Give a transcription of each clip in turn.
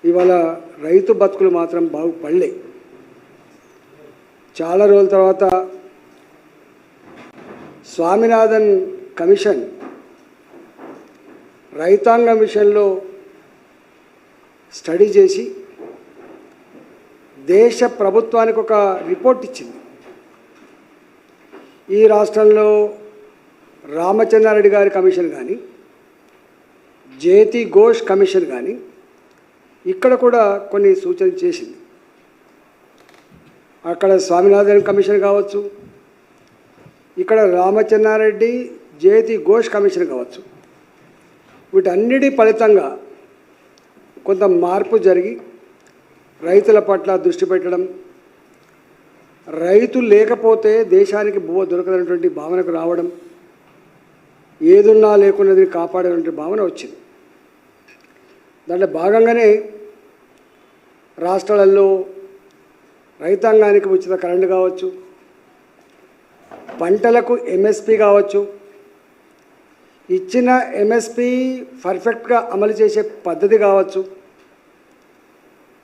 ఇవాళ రైతు బతుకులు మాత్రం బాగుపడలే. చాలా రోజుల తర్వాత స్వామినాథన్ కమిషన్ రైతాంగం విషయంలో స్టడీ చేసి దేశ ప్రభుత్వానికి ఒక రిపోర్ట్ ఇచ్చింది. ఈ రాష్ట్రంలో రామచంద్రారెడ్డి గారి కమిషన్ కానీ, జేతి ఘోష్ కమిషన్ కానీ ఇక్కడ కూడా కొన్ని సూచనలు చేసింది. అక్కడ స్వామినాథన్ కమిషన్ కావచ్చు, ఇక్కడ రామచంద్రారెడ్డి జేతి ఘోష్ కమిషన్ కావచ్చు, వీటన్నిటి ఫలితంగా కొంత మార్పు జరిగి రైతుల పట్ల దృష్టి పెట్టడం, రైతు లేకపోతే దేశానికి బువ్వ దొరకదనేటువంటి భావనకు రావడం, ఏదున్నా లేకున్నది కాపాడేటువంటి భావన వచ్చింది. దాంట్లో భాగంగానే రాష్ట్రాలలో రైతాంగానికి ఉచిత కరెంటు కావచ్చు, పంటలకు ఎంఎస్పి కావచ్చు, ఇచ్చిన ఎంఎస్పి పర్ఫెక్ట్గా అమలు చేసే పద్ధతి కావచ్చు,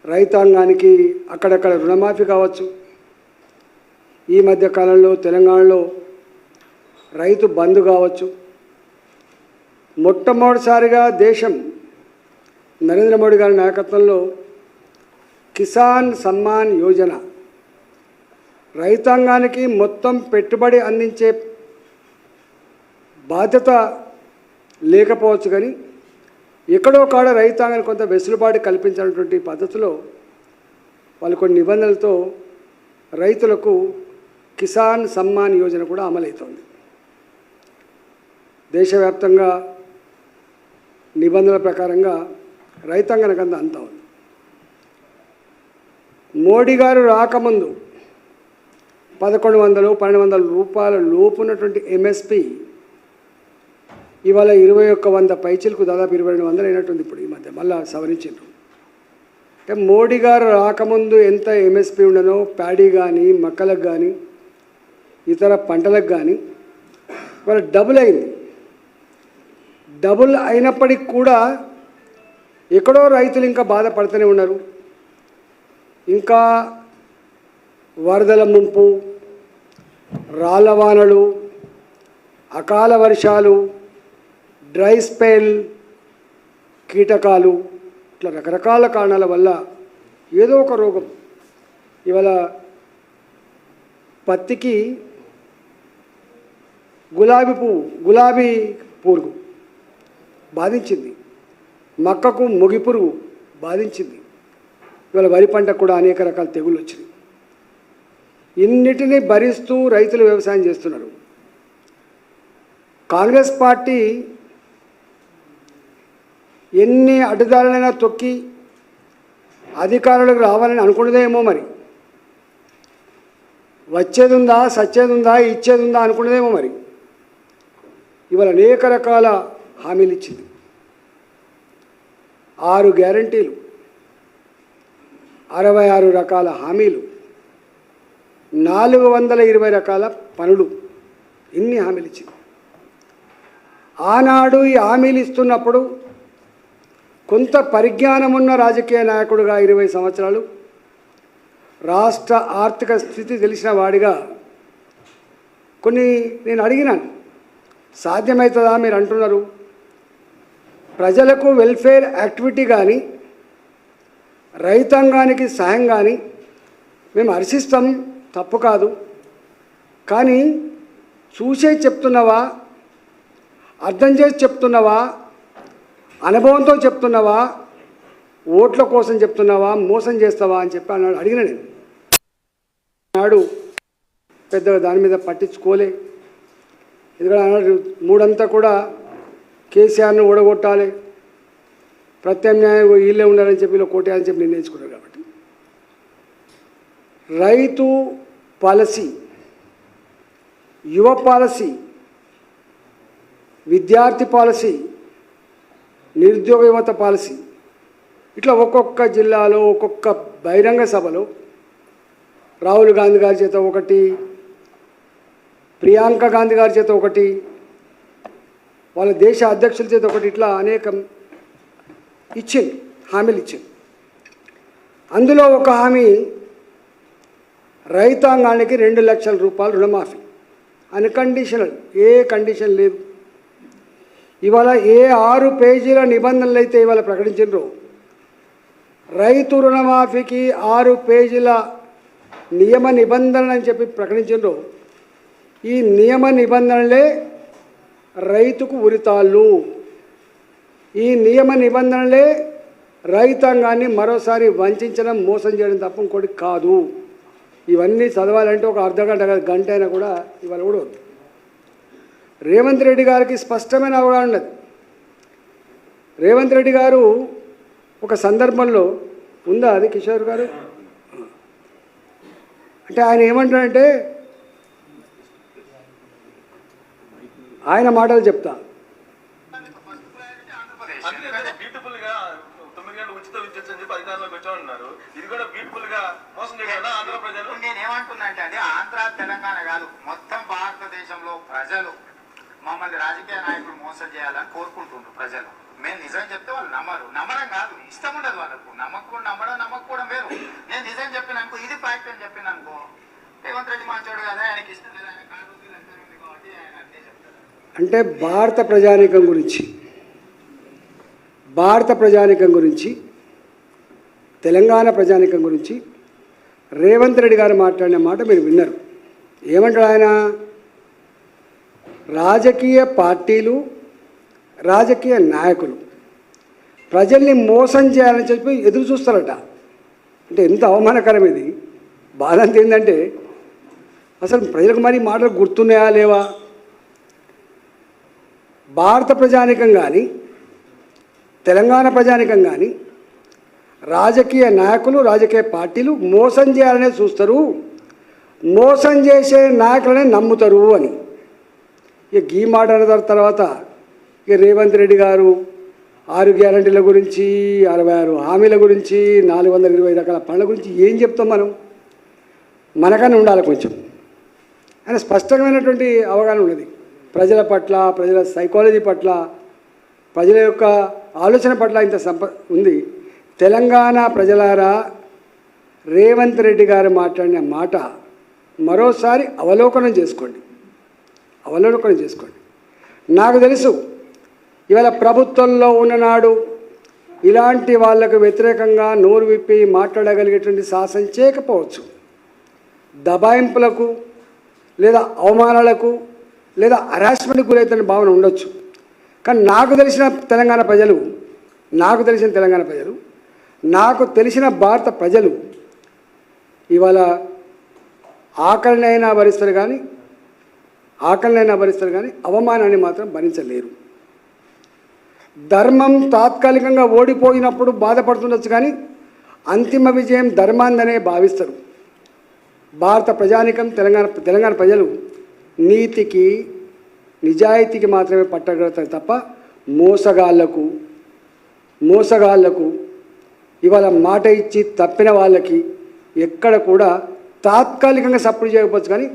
రైతాంగానికి అక్కడక్కడ రుణమాఫీ కావచ్చు. ఈ మధ్య కాలంలో తెలంగాణలో రైతు బంధు కావచ్చు. మొట్టమొదటిసారిగా దేశం నరేంద్ర మోడీ గారి నాయకత్వంలో కిసాన్ సమ్మాన్ యోజన, రైతాంగానికి మొత్తం పెట్టుబడి అందించే బాధ్యత లేకపోవచ్చు, కానీ ఎక్కడో కాడ రైతాంగానికి కొంత వెసులుబాటు కల్పించినటువంటి పద్ధతిలో వాళ్ళు కొన్ని నిబంధనలతో రైతులకు కిసాన్ సమ్మాన్ యోజన కూడా అమలవుతోంది. దేశవ్యాప్తంగా నిబంధనల ప్రకారంగా రైతాంగానికి అంతా ఉంది. మోడీ గారు రాకముందు 1100-1200 రూపాయల లోపు ఉన్నటువంటి ఎంఎస్పి ఇవాళ 2100 పైచీలకు దాదాపు 2200 అయినట్టుంది. ఇప్పుడు ఈ మధ్య మళ్ళా సవరించారు. అంటే మోడీ గారు రాకముందు ఎంత ఎంఎస్పి ఉండనో ప్యాడీ కానీ, మక్కలకు కానీ, ఇతర పంటలకు కానీ ఇవాళ డబుల్ అయింది. డబుల్ అయినప్పటికీ కూడా ఎక్కడో రైతులు ఇంకా బాధపడుతూనే ఉన్నారు. ఇంకా వరదల ముంపు, రాళ్ళవానలు, అకాల వర్షాలు, డ్రై స్పెల్, కీటకాలు, ఇట్లా రకరకాల కారణాల వల్ల ఏదో ఒక రోగం ఇవాళ పత్తికి గులాబీ పురుగు బాధించింది, మక్కకు మొగి పురుగు బాధించింది. ఇవాళ వరి పంటకు కూడా అనేక రకాల తెగుళ్ళు వచ్చినాయి. ఇన్నిటినీ భరిస్తూ రైతులు వ్యవసాయం చేస్తున్నారు. కాంగ్రెస్ పార్టీ ఎన్ని అడ్డుదారులైనా తొక్కి అధికారులకు రావాలని అనుకున్నదేమో, మరి వచ్చేది ఉందా, సచ్చేది ఉందా, ఇచ్చేది ఉందా అనుకున్నదేమో. మరి ఇవాళ అనేక రకాల హామీలు ఇచ్చింది. 6 గ్యారంటీలు, 66 రకాల హామీలు, 420 రకాల పనులు, ఇన్ని హామీలు ఇచ్చింది. ఆనాడు ఈ హామీలు ఇస్తున్నప్పుడు కొంత పరిజ్ఞానం ఉన్న రాజకీయ నాయకుడుగా 20 సంవత్సరాలు రాష్ట్ర ఆర్థిక స్థితి తెలిసిన వాడిగా కొన్ని నేను అడిగినాను, సాధ్యమవుతుందా? మీరు అంటున్నారు ప్రజలకు వెల్ఫేర్ యాక్టివిటీ కానీ, రైతాంగానికి సాయం కానీ మేము హర్షిస్తాం, తప్పు కాదు. కానీ చూసే చెప్తున్నావా, అర్థం చేసి చెప్తున్నావా, అనుభవంతో చెప్తున్నావా, ఓట్ల కోసం చెప్తున్నావా, మోసం చేస్తావా అని చెప్పి అన్నాడు. అడిగిన నేను నాడు పెద్దగా దాని మీద పట్టించుకోలే. ఎందుకంటే అన్నాడు 3 కూడా కేసీఆర్ను ఓడగొట్టాలి, ప్రత్యామ్నాయం వీళ్ళే ఉండాలని చెప్పి వీళ్ళు కోటేయాలని చెప్పి నిర్ణయించుకున్నారు. కాబట్టి రైతు పాలసీ, యువ పాలసీ, విద్యార్థి పాలసీ, నిరుద్యోగ యువత పాలసీ, ఇట్లా ఒక్కొక్క జిల్లాలో ఒక్కొక్క బహిరంగ సభలో రాహుల్ గాంధీ గారి చేత ఒకటి, ప్రియాంక గాంధీ గారి చేత ఒకటి, వాళ్ళ దేశ అధ్యక్షుల చేత ఒకటి, ఇట్లా అనేకం ఇచ్చింది, హామీలు ఇచ్చింది. అందులో ఒక హామీ రైతాంగానికి 2 లక్షల రూపాయలు రుణమాఫీ, అన్కండిషనల్, ఏ కండిషన్ లేదు. ఇవాళ ఏ 6 పేజీల నిబంధనలు అయితే ఇవాళ ప్రకటించారో, రైతు రుణమాఫీకి 6 పేజీల నియమ నిబంధనలు అని చెప్పి ప్రకటించారో, ఈ నియమ నిబంధనలే రైతుకు ఉరితాళ్ళు. ఈ నియమ నిబంధనలే రైతాంగాన్ని మరోసారి వంచడం, మోసం చేయడం తప్ప ఇంకోటి కాదు. ఇవన్నీ చదవాలంటే ఒక అర్ధగంట గంట అయినా కూడా ఇవాళ కూడా వద్దు. రేవంత్ రెడ్డి గారికి స్పష్టమైన అవగాహన ఉన్నది. రేవంత్ రెడ్డి గారు ఒక సందర్భంలో ఉందా అది కిషోర్ గారు, అంటే ఆయన ఏమంటాడంటే, ఆయన మాటలు చెప్తా. నేనేమంటున్నా అంటే ఆంధ్ర తెలంగాణ కాదు, మొత్తం భారతదేశంలో ప్రజలు మమ్మల్ని రాజకీయ నాయకులు మోసం చేయాలని కోరుకుంటున్నారు. ప్రజలు మేము నిజం చెప్తే వాళ్ళు నమ్మడం కాదు, ఇష్టం ఉండదు వాళ్ళకు. నమ్మకపోవడం వేరు. నేను నిజం చెప్పిననుకో, ఇది ఫ్యాక్ట్ అని చెప్పిననుకో, రేవంత్ రెడ్డి మంచోడు కదా, ఆయనకి ఇష్టం లేదు, ఆయన కాబట్టి ఆయన అంతే చెప్తారు. అంటే భారత ప్రజానీకం గురించి తెలంగాణ ప్రజానీకం గురించి రేవంత్ రెడ్డి గారు మాట్లాడిన మాట మీరు విన్నారు. ఏమంటాడు ఆయన? రాజకీయ పార్టీలు, రాజకీయ నాయకులు ప్రజల్ని మోసం చేయాలని చెప్పి ఎదురు చూస్తారట. అంటే ఎంత అవమానకరం ఇది. బాధ అంత ఏంటంటే, అసలు ప్రజలకు మరి మాటలు గుర్తున్నాయా లేవా? భారత ప్రజానీకం కానీ, తెలంగాణ ప్రజానీకం కానీ, రాజకీయ నాయకులు, రాజకీయ పార్టీలు మోసం చేయాలనే చూస్తారు, మోసం చేసే నాయకులనే నమ్ముతారు అని. ఇక ఈ మాట అన్న తర్వాత ఇక రేవంత్ రెడ్డి గారు 6 గ్యారంటీల గురించి, 66 హామీల గురించి, 420 రకాల పనుల గురించి ఏం చెప్తాం మనం? మనకన్నా ఉండాలి కొంచెం. ఆయన స్పష్టమైనటువంటి అవగాహన ఉన్నది ప్రజల పట్ల, ప్రజల సైకాలజీ పట్ల, ప్రజల యొక్క ఆలోచన పట్ల ఇంత ఉంది. తెలంగాణ ప్రజలారా, రేవంత్ రెడ్డి గారు మాట్లాడిన మాట మరోసారి అవలోకనం చేసుకోండి. నాకు తెలుసు ఇవాళ ప్రభుత్వంలో ఉన్ననాడు ఇలాంటి వాళ్లకు వ్యతిరేకంగా నోరు విప్పి మాట్లాడగలిగేటువంటి సాహసం చేయకపోవచ్చు. దబాయింపులకు లేదా అవమానాలకు లేదా హరాస్మెంట్కి గురైతున్న భావన ఉండొచ్చు. కానీ నాకు తెలిసిన తెలంగాణ ప్రజలు, నాకు తెలిసిన భారత ప్రజలు ఇవాళ ఆకలినైనా భరిస్తారు కానీ అవమానాన్ని మాత్రం భరించలేరు. ధర్మం తాత్కాలికంగా ఓడిపోయినప్పుడు బాధపడుతుండొచ్చు కానీ అంతిమ విజయం ధర్మాందనే భావిస్తారు. భారత ప్రజానీకం, తెలంగాణ ప్రజలు నీతికి, నిజాయితీకి మాత్రమే పట్టగలుగుతారు తప్ప మోసగాళ్లకు ఇవాళ మాట ఇచ్చి తప్పిన వాళ్ళకి ఎక్కడ కూడా తాత్కాలికంగా సపోర్ట్ చేయకపోవచ్చు కానీ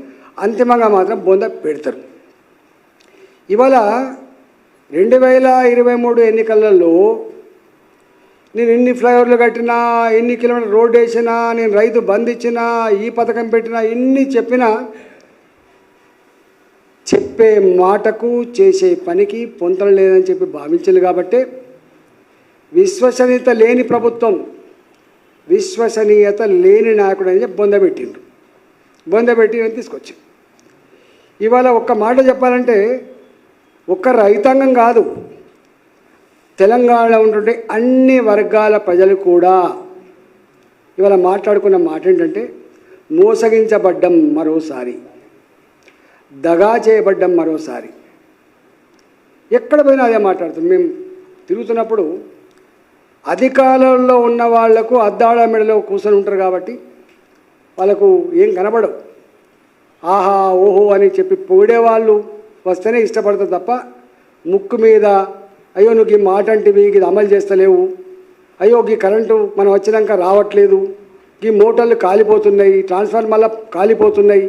అంతిమంగా మాత్రం బొంద పెడతారు. ఇవాళ 2023 ఎన్నికలలో నేను ఎన్ని ఫ్లైఓవర్లు కట్టినా, ఎన్ని కిలోమీటర్ రోడ్డు వేసినా, నేను రైతు బంద్ ఇచ్చినా, ఈ పథకం పెట్టినా, ఎన్ని చెప్పినా చెప్పే మాటకు చేసే పనికి పొంతన లేదని చెప్పి భావించాలి. కాబట్టి విశ్వసనీయత లేని ప్రభుత్వం, విశ్వసనీయత లేని నాయకుడు అని చెప్పి బొందబెట్టి తీసుకొచ్చి ఇవాళ ఒక్క మాట చెప్పాలంటే, ఒక్క రైతాంగం కాదు, తెలంగాణలో ఉంటుంటే అన్ని వర్గాల ప్రజలు కూడా ఇవాళ మాట్లాడుకున్న మాట ఏంటంటే, మోసగించబడ్డం మరోసారి, దగా చేయబడ్డం మరోసారి. ఎక్కడ పోయినా అదే మాట్లాడుతాం. మేము తిరుగుతున్నప్పుడు అధికారంలో ఉన్న వాళ్లకు అద్దాల మెడలో కూర్చొని ఉంటారు కాబట్టి వాళ్ళకు ఏం కనబడవు. ఆహా ఓహో అని చెప్పి పొగిడేవాళ్ళు వస్తేనే ఇష్టపడతారు తప్ప ముక్కు మీద అయ్యో నువ్వు ఈ మాట అంటివి, ఇది అమలు చేస్తలేవు, అయ్యో ఈ కరెంటు మనం వచ్చినాక రావట్లేదు, ఈ మోటార్లు కాలిపోతున్నాయి, ట్రాన్స్ఫార్మర్లు కాలిపోతున్నాయి,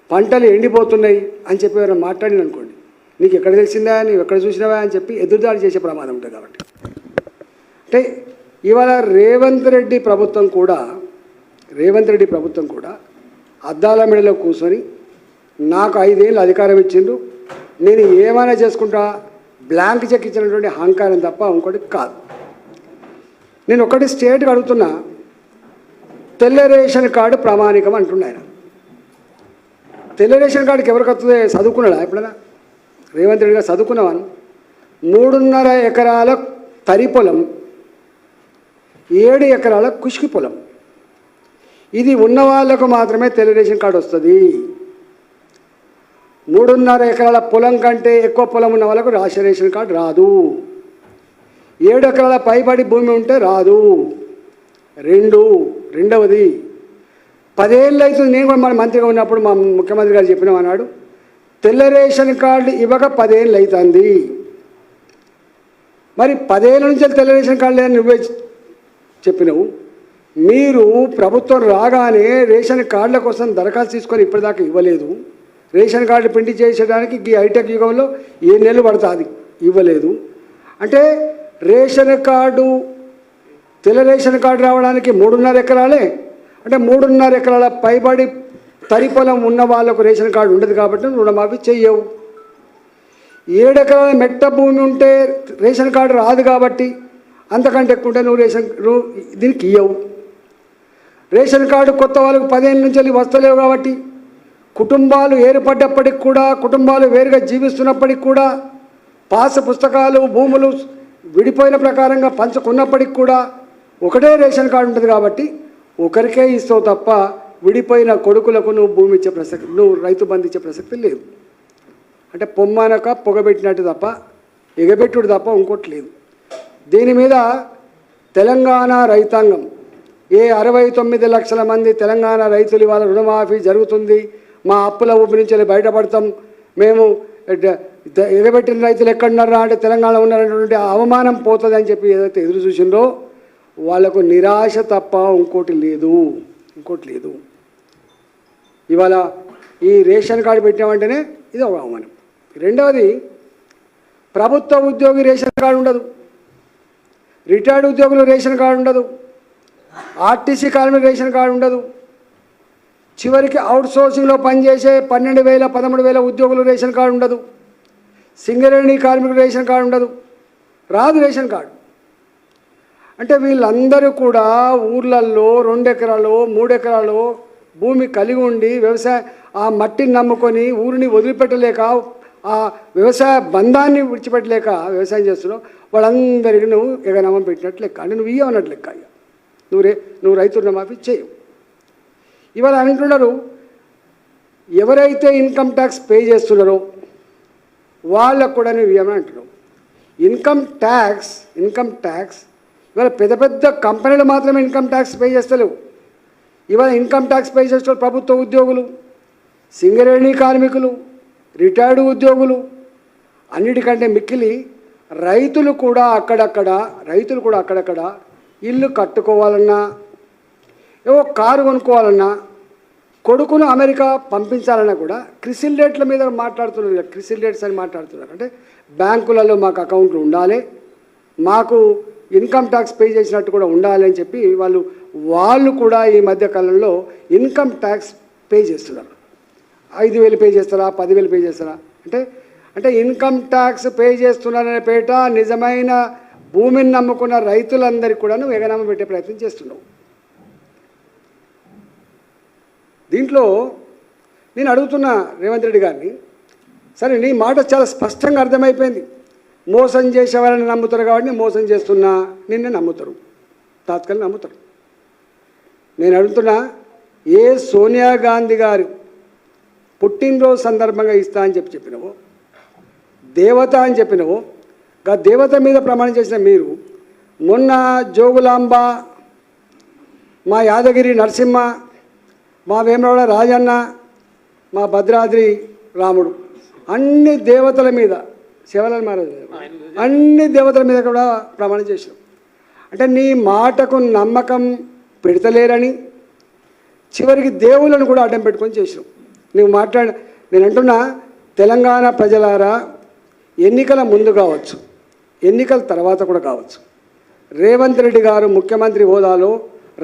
పంటలు ఎండిపోతున్నాయి అని చెప్పి ఎవరైనా మాట్లాడిన అనుకోండి, నీకు ఎక్కడ తెలిసిందా, నువ్వు ఎక్కడ చూసినావా అని చెప్పి ఎదురుదాడి చేసే ప్రమాదం ఉంటుంది. కాబట్టి అంటే ఇవాళ రేవంత్ రెడ్డి ప్రభుత్వం కూడా అద్దాల మెడలో కూర్చొని నాకు 5 ఏళ్ళు అధికారం ఇచ్చిండ్రు, నేను ఏమైనా చేసుకుంటా, బ్లాంక్ చెక్ ఇచ్చినటువంటి అహంకారం తప్ప ఇంకోటి కాదు. నేను ఒకటి స్టేట్గా అడుగుతున్నా, తెల్ల రేషన్ కార్డు ప్రామాణికం అంటున్నాను. తెల్ల రేషన్ కార్డుకి ఎవరికి వస్తుంది? చదువుకున్నాడా ఎప్పుడైనా? రేవంత్ రెడ్డి గారు చదువుకున్నవాను. 3.5 ఎకరాల తరి పొలం, 7 ఎకరాల కుష్కి పొలం, ఇది ఉన్న వాళ్ళకు మాత్రమే తెల్ల రేషన్ కార్డు వస్తుంది. 3.5 ఎకరాల పొలం కంటే ఎక్కువ పొలం ఉన్న వాళ్ళకు రేషన్ కార్డు రాదు. 7 ఎకరాల పైబడి భూమి ఉంటే రాదు. రెండవది 10 ఏళ్ళు అవుతుంది. నేను కూడా మన మంత్రిగా ఉన్నప్పుడు మా ముఖ్యమంత్రి గారు చెప్పినాం అన్నాడు, తెల్ల రేషన్ కార్డు ఇవ్వక 10 ఏళ్ళు అవుతుంది. మరి 10 ఏళ్ళ నుంచి తెల్ల రేషన్ కార్డు లేదని నువ్వే చెప్పినావు. మీరు ప్రభుత్వం రాగానే రేషన్ కార్డుల కోసం దరఖాస్తు తీసుకొని ఇప్పటిదాకా ఇవ్వలేదు. రేషన్ కార్డు ప్రింట్ చేసేయడానికి ఈ హైటెక్ యుగంలో 7 నెలలు పడుతుంది, ఇవ్వలేదు. అంటే రేషన్ కార్డు, తెల్ల రేషన్ కార్డు రావడానికి 3.5 ఎకరాలే, అంటే 3.5 ఎకరాల పైబడి తరి పొలం ఉన్న వాళ్ళకు రేషన్ కార్డు ఉండదు కాబట్టి రుణమాఫీ చెయ్యవు. 7 ఎకరాల మెట్ట భూమి ఉంటే రేషన్ కార్డు రాదు కాబట్టి అంతకంటే ఎక్కువ ఉంటే నువ్వు దీనికి ఇవ్వవు. రేషన్ కార్డు కొత్త వాళ్ళకు 10 ఏళ్ళ నుంచి వెళ్ళి వస్తలేవు కాబట్టి, కుటుంబాలు ఏర్పడ్డప్పటికి కూడా, కుటుంబాలు వేరుగా జీవిస్తున్నప్పటికి కూడా, పాస పుస్తకాలు భూములు విడిపోయిన ప్రకారంగా పంచుకున్నప్పటికి కూడా ఒకటే రేషన్ కార్డు ఉంటుంది కాబట్టి ఒకరికే ఇస్తావు తప్ప విడిపోయిన కొడుకులకు నువ్వు భూమి ఇచ్చే ప్రసక్తి, నువ్వు రైతు బంధు ఇచ్చే ప్రసక్తి లేదు. అంటే పొమ్మనక పొగబెట్టినట్టు తప్ప, ఎగబెట్టుడు తప్ప ఇంకోటి లేదు. దీని మీద తెలంగాణ రైతాంగం, ఏ 69 లక్షల మంది తెలంగాణ రైతులు ఇవాళ రుణమాఫీ జరుగుతుంది, మా అప్పుల ఊపి నుంచి బయటపడతాం, మేము ఎగబెట్టిన రైతులు ఎక్కడున్నారా అంటే తెలంగాణ ఉన్నారనేటువంటి అవమానం పోతుంది అని చెప్పి ఏదైతే ఎదురు చూసిందో వాళ్లకు నిరాశ తప్ప ఇంకోటి లేదు. ఇవాళ ఈ రేషన్ కార్డు పెట్టామంటేనే ఇది ఒక అవమానం. రెండవది, ప్రభుత్వ ఉద్యోగి రేషన్ కార్డు ఉండదు, రిటైర్డ్ ఉద్యోగులు రేషన్ కార్డు ఉండదు, ఆర్టీసీ కార్మికులు రేషన్ కార్డు ఉండదు, చివరికి అవుట్సోర్సింగ్లో పనిచేసే 12,000 13,000 ఉద్యోగులు రేషన్ కార్డు ఉండదు, సింగరేణి కార్మికులు రేషన్ కార్డు ఉండదు, రాదు రేషన్ కార్డు. అంటే వీళ్ళందరూ కూడా ఊర్లల్లో 2 ఎకరాలు 3 ఎకరాలు భూమి కలిగి ఉండి వ్యవసాయ ఆ మట్టిని నమ్ముకొని ఊరిని వదిలిపెట్టలేక, ఆ వ్యవసాయ బంధాన్ని విడిచిపెట్టలేక వ్యవసాయం చేస్తున్నావు. వాళ్ళందరికీ నువ్వు ఎగనామం పెట్టినట్లు లెక్క, అంటే నువ్వు ఇవ్వనట్లు లెక్క. నువ్వు రైతు రుణమాఫీ చేయవు. ఇవాళ అంటున్నారు, ఎవరైతే ఇన్కమ్ ట్యాక్స్ పే చేస్తున్నారో వాళ్ళకు కూడా నువ్వు ఇవ్వమని అంటున్నావు. ఇన్కమ్ ట్యాక్స్ ఇవాళ పెద్ద పెద్ద కంపెనీలు మాత్రమే ఇన్కమ్ ట్యాక్స్ పే చేస్తలేవు. ఇవాళ ఇన్కమ్ ట్యాక్స్ పే చేస్తున్న ప్రభుత్వ ఉద్యోగులు, సింగరేణి కార్మికులు, రిటైర్డ్ ఉద్యోగులు, అన్నిటికంటే మిక్కిలి రైతులు కూడా అక్కడక్కడ ఇల్లు కట్టుకోవాలన్నా, ఏవో కారు కొనుక్కోవాలన్నా, కొడుకును అమెరికా పంపించాలన్నా కూడా క్రిసిల్ రేట్ల మీద మాట్లాడుతున్నారు. క్రిసిల్ రేట్స్ అని మాట్లాడుతున్నారు. అంటే బ్యాంకులలో మాకు అకౌంట్లు ఉండాలి, మాకు ఇన్కమ్ ట్యాక్స్ పే చేసినట్టు కూడా ఉండాలి అని చెప్పి వాళ్ళు కూడా ఈ మధ్య కాలంలో ఇన్కమ్ ట్యాక్స్ పే చేస్తున్నారు. 5,000 పే చేస్తారా, 10,000 పే చేస్తారా అంటే ఇన్కమ్ ట్యాక్స్ పే చేస్తున్నారనే పేట నిజమైన భూమిని నమ్ముకున్న రైతులందరికీ కూడా నువ్వు ఎగనామా పెట్టే ప్రయత్నం చేస్తున్నావు. దీంట్లో నేను అడుగుతున్నా రేవంత్ రెడ్డి గారిని, సరే నీ మాట చాలా స్పష్టంగా అర్థమైపోయింది, మోసం చేసేవాళ్ళని నమ్ముతారు కాబట్టి మోసం చేస్తున్నా నిన్నే నమ్ముతారు, తాత్కాలిక నమ్ముతారు. నేను అడుగుతున్నా, ఏ సోనియా గాంధీ గారు పుట్టినరోజు సందర్భంగా ఇస్తా అని చెప్పినవో, దేవత అని చెప్పినవో, ఆ దేవత మీద ప్రమాణం చేసిన మీరు మొన్న జోగులాంబ, మా యాదగిరి నరసింహ, మా వేమరాడ రాజన్న, మా భద్రాద్రి రాముడు, అన్ని దేవతల మీద, శివలాల్ మహారాజు అన్ని దేవతల మీద కూడా ప్రమాణం చేసినాం. అంటే నీ మాటకు నమ్మకం పెడతలేరని చివరికి దేవుళ్ళను కూడా అడ్డం పెట్టుకొని చేసినాం. నేను అంటున్నా, తెలంగాణ ప్రజలారా, ఎన్నికల ముందు కావచ్చు, ఎన్నికల తర్వాత కూడా కావచ్చు, రేవంత్ రెడ్డి గారు ముఖ్యమంత్రి హోదాలో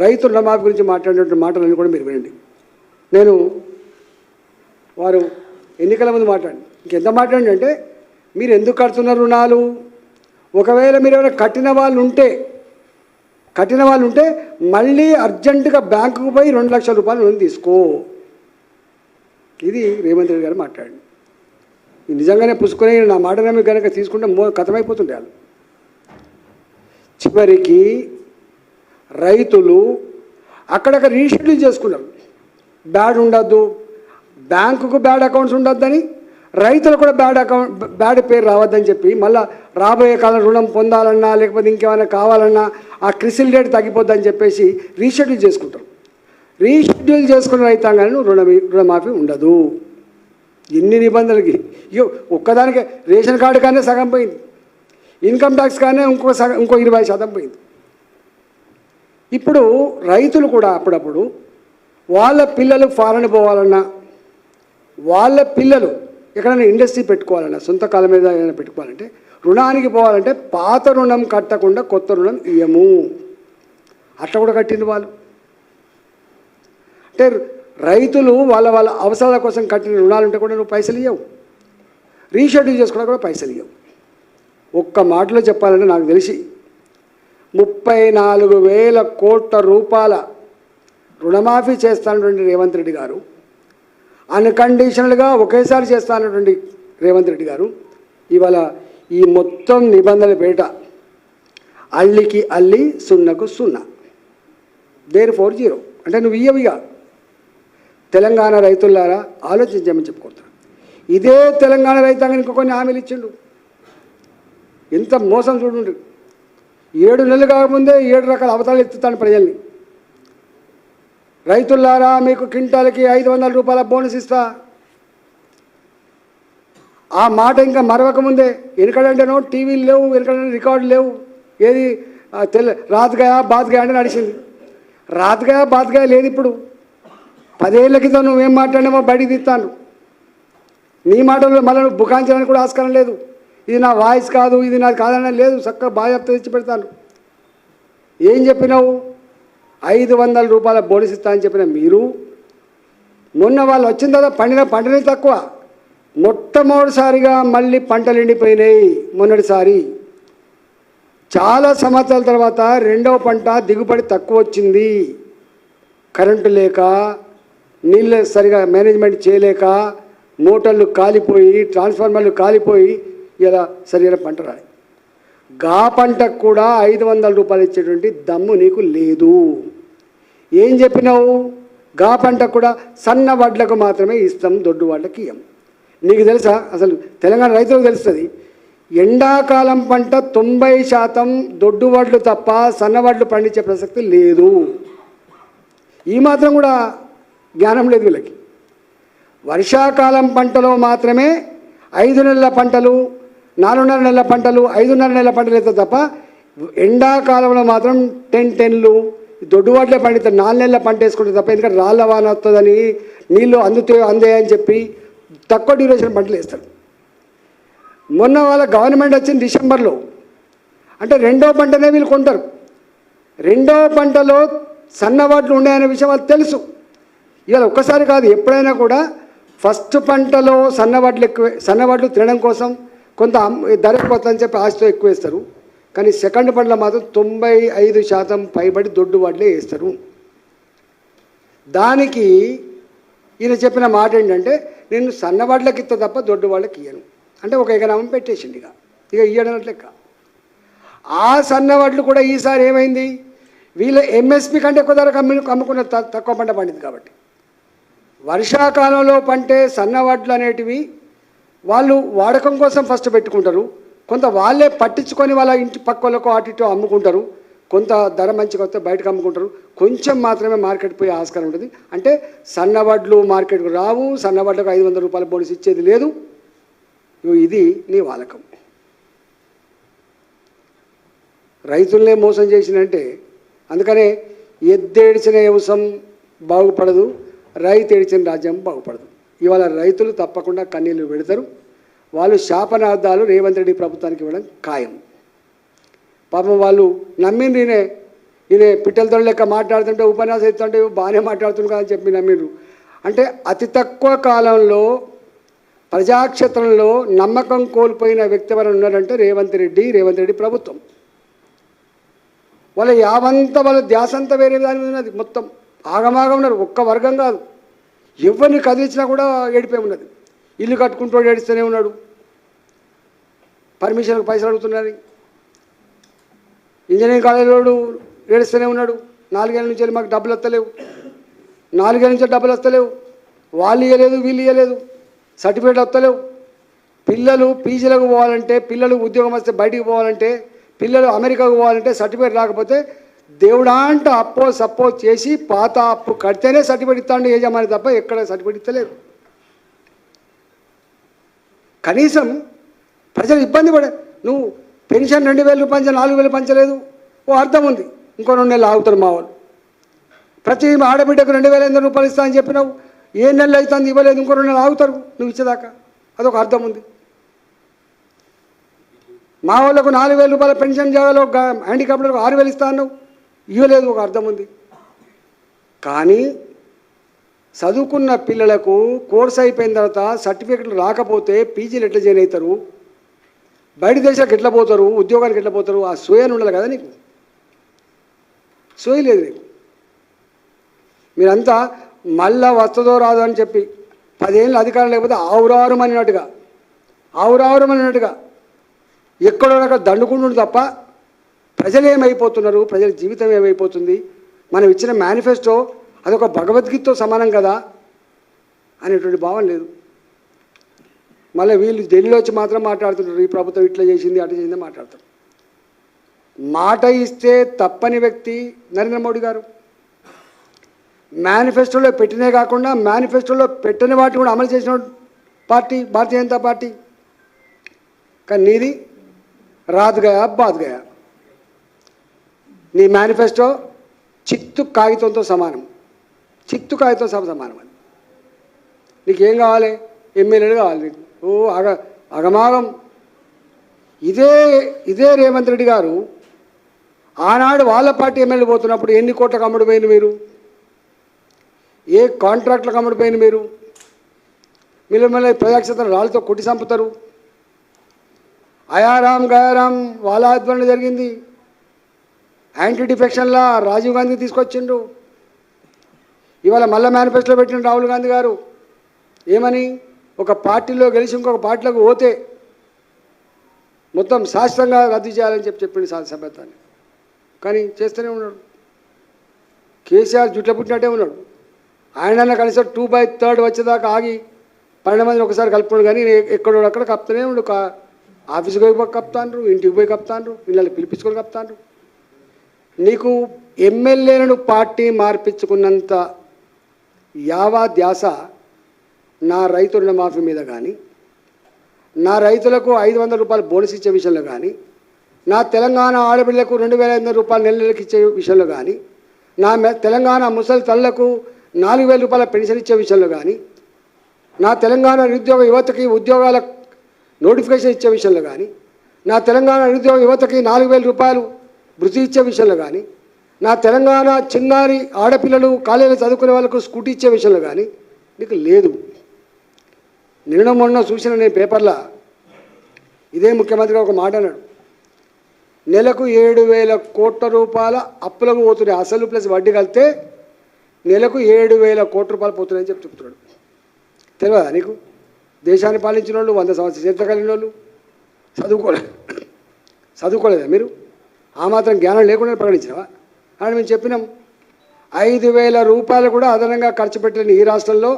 రైతు రుణమాఫీ గురించి మాట్లాడినటువంటి మాటలన్నీ కూడా మీరు వినండి. నేను వారు ఎన్నికల ముందు మాట్లాడి ఇంకెంత మాట్లాడి అంటే మీరు ఎందుకు కడుతున్నారు రుణాలు, ఒకవేళ మీరు ఏమైనా కట్టిన వాళ్ళు ఉంటే మళ్ళీ అర్జెంటుగా బ్యాంకుకు పోయి 2 లక్షల రూపాయలు రుణం తీసుకో. ఇది రేవంత్ రెడ్డి గారు మాట్లాడండి. నిజంగానే పుసుకొని నా మాట నమ్మి కనుక తీసుకుంటే కథమైపోతుండే వాళ్ళు. చివరికి రైతులు అక్కడక్కడ రీషెడ్యూల్ చేసుకున్నారు. బ్యాడ్ ఉండద్దు, బ్యాంకుకు బ్యాడ్ అకౌంట్స్ ఉండొద్దని, రైతులు కూడా బ్యాడ్ పేరు రావద్దని చెప్పి మళ్ళీ రాబోయే కాలం రుణం పొందాలన్నా లేకపోతే ఇంకేమైనా కావాలన్నా ఆ క్రిసిల్ రేట్ తగ్గిపోద్దని చెప్పేసి రీషెడ్యూల్ చేసుకుంటారు. రీషెడ్యూల్ చేసుకున్న రైతాంగాన్ని రుణమాఫీ ఉండదు. ఎన్ని నిబంధనలకి ఒక్కదానికే రేషన్ కార్డు కానీ సగం పోయింది, ఇన్కమ్ ట్యాక్స్ కానీ ఇంకో 20% పోయింది. ఇప్పుడు రైతులు కూడా అప్పుడప్పుడు వాళ్ళ పిల్లలు ఫారెన్ పోవాలన్నా, వాళ్ళ పిల్లలు ఎక్కడైనా ఇండస్ట్రీ పెట్టుకోవాలన్నా, సొంత కాలం మీద ఏదైనా పెట్టుకోవాలంటే, రుణానికి పోవాలంటే పాత రుణం కట్టకుండా కొత్త రుణం ఇయ్యము. అట్లా కూడా కట్టింది వాళ్ళు. అంటే రైతులు వాళ్ళ అవసరాల కోసం కట్టిన రుణాలు ఉంటే కూడా నువ్వు పైసలు ఇవ్వవు, రీషెడ్యూల్ చేసుకున్నా కూడా పైసలు ఇవ్వవు. ఒక్క మాటలో చెప్పాలంటే నాకు తెలిసి 34,000 కోట్ల రూపాయల రుణమాఫీ చేస్తానటువంటి రేవంత్ రెడ్డి గారు, అన్కండిషనల్గా ఒకేసారి చేస్తానటువంటి రేవంత్ రెడ్డి గారు ఇవాళ ఈ మొత్తం నిబంధనల పేట అల్లికి అల్లి సున్నకు సున్నా, therefore 0. అంటే నువ్వు ఇయ్యవిగా. తెలంగాణ రైతులారా ఆలోచించామని చెప్పుకుంటారు. ఇదే తెలంగాణ రైతాంగానికి ఇంకో కొన్ని హామీలు ఇచ్చిండు. ఎంత మోసం చూడండి. 7 నెలలు కాకముందే 7 రకాల అవతారాలు ఎత్తుతాను ప్రజల్ని. రైతులారా మీకు క్వింటాలకి 500 రూపాయల బోనస్ ఇస్తా. ఆ మాట ఇంకా మరవకముందే వెనకడంటేనో టీవీలు లేవు, వెనకడంటే రికార్డులు లేవు. ఏది రాత్గాయా బాత్గాయ అంటే నడిచింది. రాత్గాయ బాత్గాయ లేదు ఇప్పుడు. 10 ఏళ్ల క్రితం నువ్వేం మాట్లాడినామో బయటికి తీస్తాను. నీ మాటలు మళ్ళీ నువ్వు బుకాయించడానికి కూడా ఆస్కారం లేదు. ఇది నా వాయిస్ కాదు, ఇది నాది కాదనే లేదు. చక్కగా బాగా తెచ్చి పెడతాను. ఏం చెప్పినావు? 500 రూపాయల బోనస్ ఇస్తా అని చెప్పిన మీరు మొన్న వాళ్ళు వచ్చిన తర్వాత పంటనే తక్కువ. మొట్టమొదటిసారిగా మళ్ళీ పంటలు ఎండిపోయినాయి. మొన్నటిసారి చాలా సంవత్సరాల తర్వాత రెండవ పంట దిగుబడి తక్కువ వచ్చింది. కరెంటు లేక, నీళ్ళు సరిగా మేనేజ్మెంట్ చేయలేక, మోటార్లు కాలిపోయి, ట్రాన్స్ఫార్మర్లు కాలిపోయి ఇలా సరైన పంట రాలి. గా పంటకు కూడా 500 రూపాయలు ఇచ్చేటువంటి దమ్ము నీకు లేదు. ఏం చెప్పినావు? గా పంటకు కూడా సన్న వడ్లకు మాత్రమే ఇస్తాం, దొడ్డు వడ్లకి ఇయ్యం. నీకు తెలుసా? అసలు తెలంగాణ రైతులకు తెలుస్తుంది. ఎండాకాలం పంట 90% దొడ్డు వడ్లు తప్ప సన్న వడ్లు పండించే ప్రసక్తి లేదు. ఈ మాత్రం కూడా జ్ఞానం లేదు వీళ్ళకి. వర్షాకాలం పంటలో మాత్రమే 5 నెలల పంటలు, 4.5 నెలల పంటలు, 5.5 నెలల పంటలు అయితే తప్ప ఎండాకాలంలో మాత్రం 10 దొడ్డువాట్లే పండిస్తారు. 4 నెలల పంట వేసుకుంటే తప్ప, ఎందుకంటే రాళ్ళ వాన వస్తుందని, నీళ్ళు అందాయని చెప్పి తక్కువ డ్యూరేషన్ పంటలు వేస్తారు. మొన్న వాళ్ళ గవర్నమెంట్ వచ్చింది డిసెంబర్లో. అంటే రెండో పంటనే వీళ్ళు కొంటారు. రెండో పంటలో సన్నవాట్లు ఉన్నాయనే విషయం వాళ్ళకి తెలుసు. ఇవాళ ఒక్కసారి కాదు, ఎప్పుడైనా కూడా ఫస్ట్ పంటలో సన్నవాట్లు తినడం కోసం కొంత ధర ఎక్కువని చెప్పి ఆశతో ఎక్కువ వేస్తారు. కానీ సెకండ్ పంటలో మాత్రం 95% పైబడి దొడ్డు వాటిలే వేస్తారు. దానికి ఈయన చెప్పిన మాట ఏంటంటే, నేను సన్నవాళ్ళకి ఇస్తా తప్ప దొడ్డు వాళ్ళకి ఇయ్యను అంటే ఒక ఎకరామం పెట్టేసింది. ఇక ఇయ్యడం లెక్క. ఆ సన్నవాళ్ళు కూడా ఈసారి ఏమైంది, వీళ్ళ ఎంఎస్పి కంటే ఎక్కువ ధరకు అమ్ముకున్న తక్కువ పంట పండింది. కాబట్టి వర్షాకాలంలో పంటే సన్నవాళ్ళు అనేటివి వాళ్ళు వాడకం కోసం ఫస్ట్ పెట్టుకుంటారు. కొంత వాళ్ళే పట్టించుకొని వాళ్ళ ఇంటి పక్కలకు అటు ఇటు అమ్ముకుంటారు. కొంత ధర మంచిగా వస్తే బయటకు అమ్ముకుంటారు. కొంచెం మాత్రమే మార్కెట్ పోయే ఆస్కారం ఉంటుంది. అంటే సన్నవడ్లు మార్కెట్కు రావు, సన్నవడ్లకు 500 రూపాయల బోనస్ ఇచ్చేది లేదు. ఇది నీ వాలకం. రైతులనే మోసం చేసినంటే, అందుకనే ఎద్దేడిచిన వ్యవసాయం బాగుపడదు, రైతు ఏడిచిన రాజ్యం బాగుపడదు. ఇవాళ రైతులు తప్పకుండా కన్నీళ్లు పెడతారు. వాళ్ళు శాపనార్థాలు రేవంత్ రెడ్డి ప్రభుత్వానికి ఇవ్వడం ఖాయం. పాపం వాళ్ళు నమ్మిండ్రు ఈయన పిట్టలతో లెక్క మాట్లాడుతుంటే ఉపన్యాసం ఇస్తుంటే బాగానే మాట్లాడుతుంది కదా అని చెప్పి నమ్మిండ్రు. అంటే అతి తక్కువ కాలంలో ప్రజాక్షేత్రంలో నమ్మకం కోల్పోయిన వ్యక్తి ఎవరైనా ఉన్నారంటే రేవంత్ రెడ్డి ప్రభుత్వం. వాళ్ళ యావంతా వాళ్ళ ధ్యాస అంతా వేరే దాని మీద ఉన్నది. మొత్తం ఆగమాగం ఉన్నారు. ఒక్క వర్గం కాదు, ఎవరిని కదిలించినా కూడా ఏడిపోయి ఉన్నది. ఇల్లు కట్టుకుంటూ ఏడుస్తూనే ఉన్నాడు, పర్మిషన్కి పైసలు అడుగుతున్నారు. ఇంజనీరింగ్ కాలేజీలోడు ఏడుస్తూనే ఉన్నాడు, 4 ఏళ్ళ నుంచి మాకు డబ్బులు వస్తలేవు, 4 ఏళ్ళ నుంచి డబ్బులు వస్తలేవు, వాళ్ళు ఇవ్వలేదు వీళ్ళు ఇవ్వలేదు, సర్టిఫికేట్ వస్తలేవు. పిల్లలు పీజీలకు పోవాలంటే, పిల్లలు ఉద్యోగం వస్తే బయటికి పోవాలంటే, పిల్లలు అమెరికాకు పోవాలంటే సర్టిఫికేట్ రాకపోతే దేవుడా అంట సప్పో చేసి పాత అప్పు కడితేనే సర్టిఫికేట్ ఇస్తాడు యజమాని, తప్ప ఎక్కడ సర్టిఫికేట్ ఇస్తలేదు. కనీసం ప్రజలు ఇబ్బంది పడే, నువ్వు పెన్షన్ 2000 రూపాయలు 4000 పంచలేదు, ఓ అర్థం ఉంది, ఇంకో 2 నెలలు ఆగుతారు మా వాళ్ళు. ప్రతి ఆడబిడ్డకు 2500 రూపాయలు ఇస్తా అని చెప్పినావు, 7 నెలలు అవుతుంది ఇవ్వలేదు, ఇంకో 2 నెలలు ఆగుతారు నువ్వు ఇచ్చేదాకా, అదొక అర్థం ఉంది. మా వాళ్ళకు 4000 రూపాయల పెన్షన్ జాగాలో హ్యాండిక్యాప్లకు 6000 ఇస్తా అన్నావు, ఇవ్వలేదు, ఒక అర్థం ఉంది. కానీ చదువుకున్న పిల్లలకు కోర్స్ అయిపోయిన తర్వాత సర్టిఫికెట్లు రాకపోతే పీజీలు ఎట్లా జాయిన్ అవుతారు, బయట దేశాలకు ఎట్లా పోతారు, ఉద్యోగానికి ఎట్లా పోతారు, ఆ సోయని ఉండాలి కదా నీకు. సోయి లేదు నీకు. మీరంతా మళ్ళా వస్తుందో రాదో అని చెప్పి 10 ఏళ్ళు అధికారం లేకపోతే ఆవురావురమన్నట్టుగా ఎక్కడో అక్కడ దండుకుంటుండు తప్ప ప్రజలు ఏమైపోతున్నారు, ప్రజల జీవితం ఏమైపోతుంది, మనం ఇచ్చిన మేనిఫెస్టో అదొక భగవద్గీతతో సమానం కదా అనేటువంటి భావన లేదు. మళ్ళీ వీళ్ళు ఢిల్లీలో వచ్చి మాత్రం మాట్లాడుతుంటారు, ఈ ప్రభుత్వం ఇట్లా చేసింది అట్లా చేసింది మాట్లాడతారు. మాట ఇస్తే తప్పని వ్యక్తి నరేంద్ర మోడీ గారు. మేనిఫెస్టోలో పెట్టినే కాకుండా మేనిఫెస్టోలో పెట్టని వాటిని కూడా అమలు చేసిన పార్టీ భారతీయ జనతా పార్టీ. కానీ నీది రాత్ గయా బాత్ గయా. నీ మేనిఫెస్టో చిత్తు కాగితంతో సమానం, చిత్తు కాగితం సమానం. అది నీకేం కావాలి, ఎమ్మెల్యేలు కావాలి నీకు. ఓ అగమాగం. ఇదే రేవంత్ రెడ్డి గారు ఆనాడు వాళ్ళ పార్టీ ఎమ్మెల్యే పోతున్నప్పుడు ఎన్ని కోట్లకు అమ్ముడు పోయింది మీరు, ఏ కాంట్రాక్ట్లకు అమ్ముడు పోయింది మీరు. మిమ్మల్ని ప్రజాక్షేత్రం రాళ్ళతో కొట్టి చంపుతారు. అయారాం గయారాం వాళ్ళ ఆధ్వర్యంలో జరిగింది. యాంటీ డిఫెక్షన్లా రాజీవ్ గాంధీ తీసుకొచ్చిండు. ఇవాళ మళ్ళీ మేనిఫెస్టోలో పెట్టిన రాహుల్ గాంధీ గారు ఏమని, ఒక పార్టీలో గెలిచి ఇంకొక పార్టీలోకి పోతే మొత్తం శాశ్వతంగా రద్దు చేయాలని చెప్పిండు శాసనసభ్యత్వాన్ని. కానీ చేస్తూనే ఉన్నాడు. కేసీఆర్ జుట్ల పుట్టినట్టే ఉన్నాడు. ఆయన కనీసం 2/3 వచ్చేదాకా ఆగి 12 మందిని ఒకసారి కలుపుకున్నాడు. కానీ ఎక్కడో అక్కడ కప్తూనే ఉండు. ఆఫీస్కి పోయి కప్తాండ్రు, ఇంటికి పోయి కప్తాండ్రు, ఇళ్ళని పిలిపించుకొని కప్తాండ్రు. నీకు ఎమ్మెల్యేలను పార్టీ మార్పించుకున్నంత యావా ధ్యాస నా రైతు రుణమాఫీ మీద కానీ, నా రైతులకు 500 రూపాయలు బోనస్ ఇచ్చే విషయంలో కానీ, నా తెలంగాణ ఆడపిల్లకు 2500 రూపాయలు నెలకి ఇచ్చే విషయంలో కానీ, నా తెలంగాణ ముసలి తల్లకు 4000 రూపాయల పెన్షన్ ఇచ్చే విషయంలో కానీ, నా తెలంగాణ నిరుద్యోగ యువతకి ఉద్యోగాల నోటిఫికేషన్ ఇచ్చే విషయంలో కానీ, నా తెలంగాణ నిరుద్యోగ యువతకి 4000 రూపాయలు వృత్తి ఇచ్చే విషయంలో కానీ, నా తెలంగాణ చిన్నారి ఆడపిల్లలు కాలేజీలో చదువుకునే వాళ్ళకు స్కూటీ ఇచ్చే విషయంలో కానీ నీకు లేదు. నిన్న మొన్న చూసిన నేను పేపర్లో ఇదే ముఖ్యమంత్రి ఒక మాట అన్నాడు, నెలకు 7,000 కోట్ల రూపాయల అప్పులకు పోతున్నాయి, అసలు ప్లస్ వడ్డీ కలితే నెలకు 7,000 కోట్ల రూపాయలు పోతున్నాయని చెప్తున్నాడు. తెలియదా నీకు? దేశాన్ని పాలించిన వాళ్ళు, 100 సంవత్సరాల చరిత్ర కలిగిన వాళ్ళు చదువుకోలేదా మీరు? ఆ మాత్రం జ్ఞానం లేకుండా ప్రకటించినవా అని మేము చెప్పినాం. 5,000 రూపాయలు కూడా అదనంగా ఖర్చు పెట్టిన ఈ రాష్ట్రంలో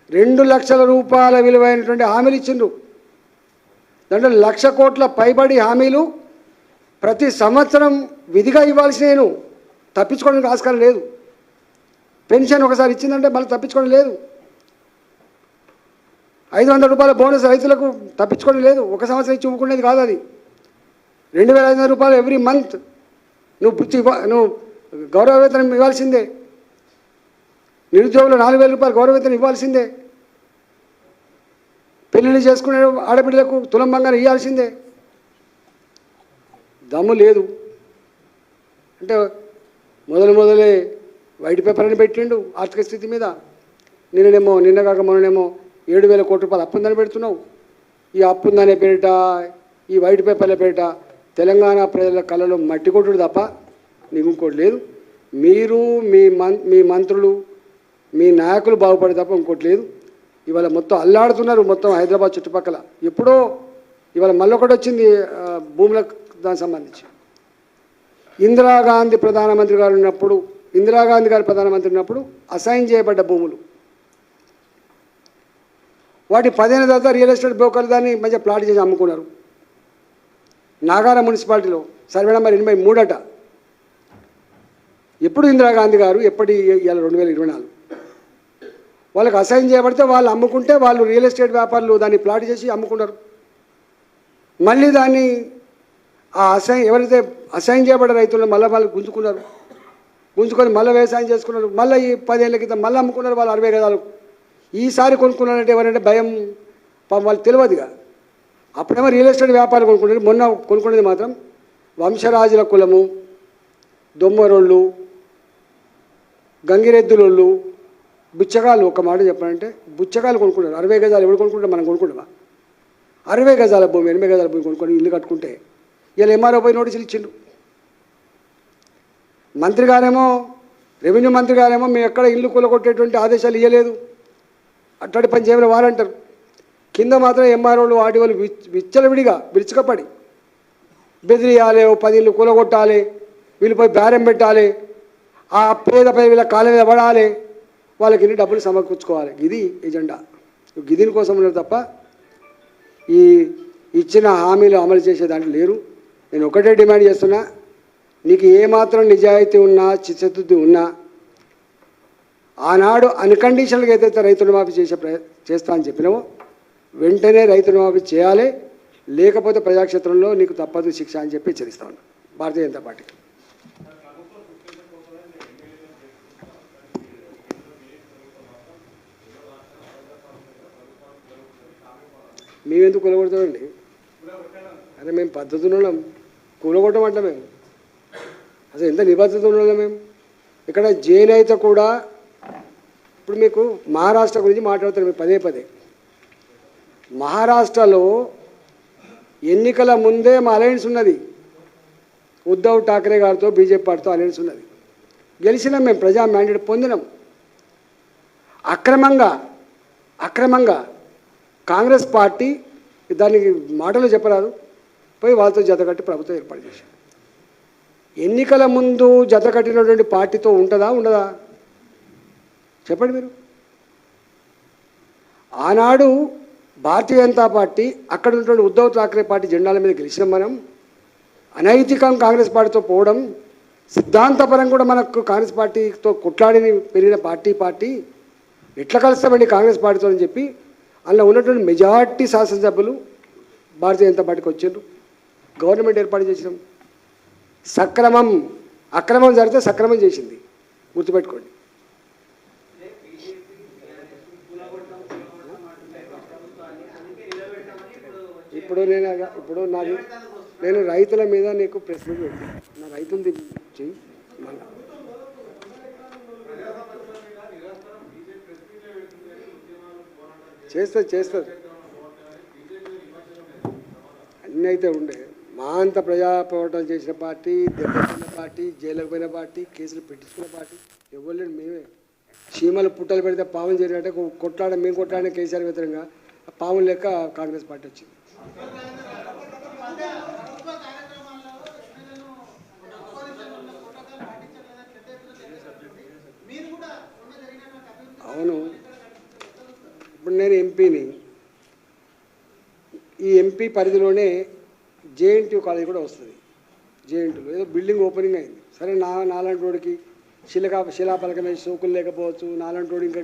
2 లక్షల రూపాయల విలువైనటువంటి హామీలు ఇచ్చిండ్రు. దాంట్లో 1,00,000 కోట్ల పైబడి హామీలు ప్రతి సంవత్సరం విధిగా ఇవ్వాల్సి, నేను తప్పించుకోవడానికి ఆస్కారం లేదు. పెన్షన్ ఒకసారి ఇచ్చిందంటే మళ్ళీ తప్పించుకోవడం లేదు. 500 రూపాయల బోనస్ రైతులకు తప్పించుకోవడం లేదు. ఒక సంవత్సరం ఇచ్చి ఊరుకునేది కాదు అది. 2,500 రూపాయలు ఎవ్రీ మంత్ నువ్వు గౌరవ వేతనం ఇవ్వాల్సిందే. నిరుద్యోగులు 4,000 రూపాయలు గౌరవ వేతనం ఇవ్వాల్సిందే. పెళ్ళిళ్ళు చేసుకునే ఆడబిడ్డలకు తులం బంగారం ఇవ్వాల్సిందే. దమ్ము లేదు అంటే మొదలే వైట్ పేపర్ అని పెట్టిండు ఆర్థిక స్థితి మీద. నిన్న కాక మొన్ననేమో 7,000 కోట్ల రూపాయలు అప్పుందని పెడుతున్నావు. ఈ అప్పుందనే పేరిట ఈ వైట్ పేపర్ల పేరిట తెలంగాణ ప్రజల కళ్ళలో మట్టి కొట్టుడు తప్ప నీకు ఇంకోటి లేదు. మీరు మీ మంత్రులు మీ నాయకులు బాగుపడే తప్ప ఇంకోటి లేదు. ఇవాళ మొత్తం అల్లాడుతున్నారు మొత్తం హైదరాబాద్ చుట్టుపక్కల. ఎప్పుడో ఇవాళ మళ్ళొకటి వచ్చింది భూములకు దానికి సంబంధించి. ఇందిరాగాంధీ గారు ప్రధానమంత్రి ఉన్నప్పుడు అసైన్ చేయబడ్డ భూములు వాటి 10 ఏళ్ళ తర్వాత రియల్ ఎస్టేట్ బ్రోకర్లు దాన్ని మంచిగా ప్లాట్ చేసి అమ్ముకున్నారు. నాగార మున్సిపాలిటీలో సర్వే నెంబర్ 83 అట. ఎప్పుడు ఇందిరాగాంధీ గారు ఎప్పటి ఇవాళ 2024 వాళ్ళకి అసైన్ చేయబడితే వాళ్ళు అమ్ముకుంటే వాళ్ళు రియల్ ఎస్టేట్ వ్యాపారులు దాన్ని ప్లాట్ చేసి అమ్ముకున్నారు. మళ్ళీ దాన్ని ఎవరైతే అసైన్ చేయబడ్డ రైతులను మళ్ళీ వాళ్ళు గుంజుకొని మళ్ళీ వ్యవసాయం చేసుకున్నారు. మళ్ళీ ఈ 10 ఏళ్ళ క్రితం మళ్ళీ అమ్ముకున్నారు వాళ్ళు 60 గజాలు. ఈసారి కొనుక్కున్నారంటే ఎవరంటే భయం వాళ్ళు తెలియదుగా. అప్పుడేమో రియల్ ఎస్టేట్ వ్యాపారం కొనుక్కున్నారు. మొన్న కొనుక్కునేది మాత్రం వంశరాజుల కులము, దొమ్మరోళ్ళు, గంగిరెద్దులోళ్ళు, బుచ్చగాళ్ళు. ఒక మాట చెప్పాలంటే బుచ్చగాళ్ళు కొనుక్కున్నారు 60 గజాలు. ఎవరు కొనుక్కుంటారు? మనం కొనుక్కుంటామా? 60 గజాల భూమి 8 గజాల భూమి కొనుక్కొని ఇల్లు కట్టుకుంటే ఇలా ఎంఆర్ఓ పోయి నోటీసులు ఇచ్చిండు. మంత్రి గారేమో రెవెన్యూ మంత్రి గారేమో మేము ఎక్కడ ఇల్లు కూలగొట్టేటువంటి ఆదేశాలు ఇవ్వలేదు, అట్లాంటి పని చేయమని వారంటారు. కింద మాత్రం ఎంఆర్ఓలు ఆర్డీఓలు విచ్చలవిడిగా విరుచుకపడి బెదిరియాలి, 10 ఇల్లు కూలగొట్టాలి, వీళ్ళపై బేరం పెట్టాలి, ఆ పేదపై వీళ్ళ కాళ్ళ మీద పడాలి, వాళ్ళకి ఇన్ని డబ్బులు సమకూర్చుకోవాలి. ఇది ఎజెండా. దీని కోసం ఉన్నారు తప్ప ఈ ఇచ్చిన హామీలు అమలు చేసే దాంట్లో లేరు. నేను ఒకటే డిమాండ్ చేస్తున్నా, నీకు ఏమాత్రం నిజాయితీ ఉన్నా చిత్తశుద్ధి ఉన్నా ఆనాడు అన్కండిషనల్గా ఏదైతే రైతు రుణమాఫీ చేస్తా అని చెప్పినామో వెంటనే రైతు రుణమాఫీ చేయాలి, లేకపోతే ప్రజాక్షేత్రంలో నీకు తప్పదు శిక్ష అని చెప్పి హెచ్చరిస్తా ఉన్నాను భారతీయ జనతా పార్టీ. మేమెందుకు కూలగొడతామండి? అరే మేము పద్ధతులు ఉన్నాం, కూలగొట్టమంటాం మేము. అసలు ఎంత నిబద్ధత ఉన్నాం మేము. ఇక్కడ జైనైతే కూడా ఇప్పుడు మీకు మహారాష్ట్ర గురించి మాట్లాడుతారు మీరు పదే. మహారాష్ట్రలో ఎన్నికల ముందే మా అలయన్స్ ఉన్నది. ఉద్ధవ్ ఠాక్రే గారితో బీజేపీ పార్టీతో అలయన్స్ ఉన్నది. గెలిచినాం మేము, ప్రజా మ్యాండేట్ పొందినాం. అక్రమంగా కాంగ్రెస్ పార్టీ దానికి మాటలు చెప్పరాదు పోయి వాళ్ళతో జతకట్టి ప్రభుత్వం ఏర్పాటు చేశారు. ఎన్నికల ముందు జతకట్టినటువంటి పార్టీతో ఉండదా? చెప్పండి మీరు. ఆనాడు భారతీయ జనతా పార్టీ అక్కడ ఉన్నటువంటి ఉద్ధవ్ ఠాక్రే పార్టీ జెండాల మీద గెలిచిన మనం అనైతికం కాంగ్రెస్ పార్టీతో పోవడం, సిద్ధాంతపరం కూడా మనకు కాంగ్రెస్ పార్టీతో కొట్లాడి పెరిగిన పార్టీ ఎట్లా కలుస్తామండి కాంగ్రెస్ పార్టీతో అని చెప్పి అందులో ఉన్నటువంటి మెజార్టీ శాసనసభ్యులు భారతీయ జనతా పార్టీకి వచ్చారు. గవర్నమెంట్ ఏర్పాటు చేసినాం. అక్రమం జరిగితే సక్రమం చేసింది, గుర్తుపెట్టుకోండి. ఇప్పుడు నేను రైతుల మీద నీకు ప్రశ్న పెట్టాను. నా రైతులు చెయ్యి మళ్ళీ చేస్తారు అన్నీ అయితే ఉండే. మా అంత ప్రజా పోరాటాలు చేసిన పార్టీ, దెబ్బతిన్న పార్టీ, జైలుకు పోయిన పార్టీ, కేసులు పెట్టించుకున్న పార్టీ ఎవరు లేడు. మేమే చీమలు పుట్టలు పెడితే పావులు చేరినట్టే మేము కొట్లాడిన కేసీఆర్ వ్యతిరేకంగా పావులు లెక్క కాంగ్రెస్ పార్టీ వచ్చింది. అవును, ఇప్పుడు నేను ఎంపీని. ఈ ఎంపీ పరిధిలోనే జేఎన్టీ కాలేజ్ కూడా వస్తుంది. జేఎన్టీలో ఏదో బిల్డింగ్ ఓపెనింగ్ అయింది. సరే, నాలాంటి వాడికి శిలాపలకం మీద సోకులు లేకపోవచ్చు, నాలాంటి వాడు ఇంకా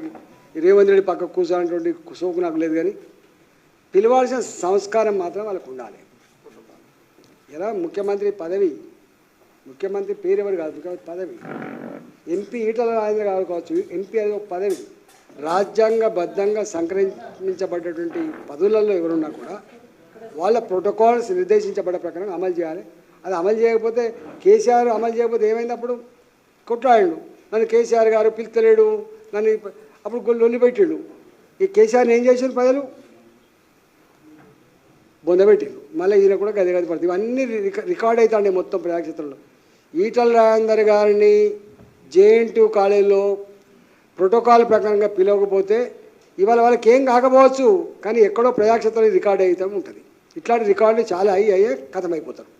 రేవంత్ రెడ్డి పక్క కూర్చోనటువంటి సోకు నాకు లేదు. కానీ పిలవాల్సిన సంస్కారం మాత్రం వాళ్ళకు ఉండాలి. ఎలా ముఖ్యమంత్రి పదవి, ముఖ్యమంత్రి పేరు ఎవరు కాదు, ముఖ్యమంత్రి పదవి. ఎంపీ ఈటల రాజేంద్ర గారు కావచ్చు, ఎంపీ అనేది ఒక పదవి. రాజ్యాంగబద్ధంగా సంక్రమించబడ్డటువంటి పదవులలో ఎవరున్నా కూడా వాళ్ళ ప్రోటోకాల్స్ నిర్దేశించబడ్డ ప్రకారం అమలు చేయాలి. అది అమలు చేయకపోతే కేసీఆర్ అమలు చేయకపోతే ఏమైంది అప్పుడు కొట్లాడాడు నన్ను కేసీఆర్ గారు పిలుస్తలేడు నన్ను అప్పుడు లొల్లి పెట్టాడు ఈ కేసీఆర్ని ఏం చేశారు ప్రజలు బొందబెట్టారు మళ్ళీ ఈయన కూడా గది పడుతుంది ఇవన్నీ రికార్డ్ అవుతాండి మొత్తం ప్రజాక్షేత్రంలో ఈటల రాజేందర్ గారిని జేఎన్టీ కాలేజీలో ప్రోటోకాల్ ప్రకారంగా పిలవకపోతే ఇవాళ వాళ్ళకి ఏం కాకపోవచ్చు కానీ ఎక్కడో ప్రజాక్షేత్రంలో రికార్డ్ అయితే ఉంటుంది ఇట్లాంటి రికార్డులు చాలా అయ్యే కథమైపోతారు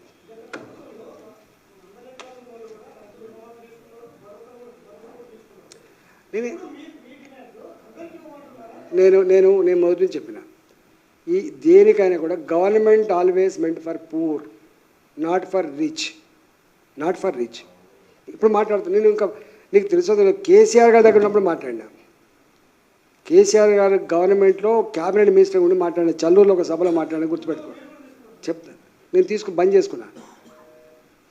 నేను నేను నేను మొదటి నుంచి చెప్పిన ఈ దేనికైనా కూడా government always meant for poor not for rich ఇప్పుడు మాట్లాడుతున్నా నేను ఇంకా నీకు తెలుసు కేసీఆర్ గారి దగ్గర ఉన్నప్పుడు మాట్లాడినా కేసీఆర్ గారు గవర్నమెంట్లో క్యాబినెట్ మినిస్టర్ ఉండి మాట్లాడిన చల్లూరులో ఒక సభలో మాట్లాడిన గుర్తుపెట్టుకో చెప్తాను నేను బంద్ చేసుకున్నా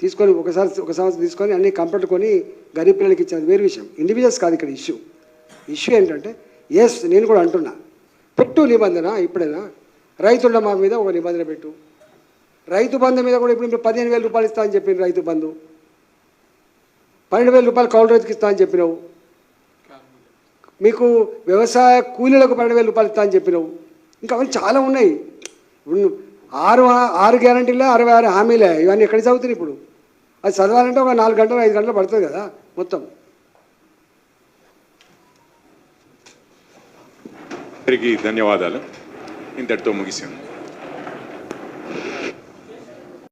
తీసుకొని ఒక సంవత్సరం తీసుకొని అన్ని కంప్యూటర్ కొని గరీబ్ పిల్లలకి ఇచ్చిన వేరే విషయం ఇండివిజువల్స్ కాదు ఇక్కడ ఇష్యూ ఏంటంటే ఎస్ నేను కూడా అంటున్నా పెట్టు నిబంధన ఇప్పుడైనా రైతుల మా మీద ఒక నిబంధన పెట్టు రైతు బంధు మీద కూడా ఇప్పుడు 15,000 రూపాయలు ఇస్తా అని చెప్పింది రైతు బంధు 12,000 రూపాయలు కౌలు రైతుకి ఇస్తా అని చెప్పినావు మీకు వ్యవసాయ కూలీలకు 12,000 రూపాయలు ఇస్తా అని చెప్పినావు ఇంకా అవన్నీ చాలా ఉన్నాయి ఆరు గ్యారంటీలే 66 హామీలే ఇవన్నీ ఎక్కడ చదువుతున్నాయి ఇప్పుడు అది చదవాలంటే ఒక 4 గంటలు 5 గంటలు పడుతుంది కదా మొత్తం అందరికీ ధన్యవాదాలు ఇంతటితో ముగిసాను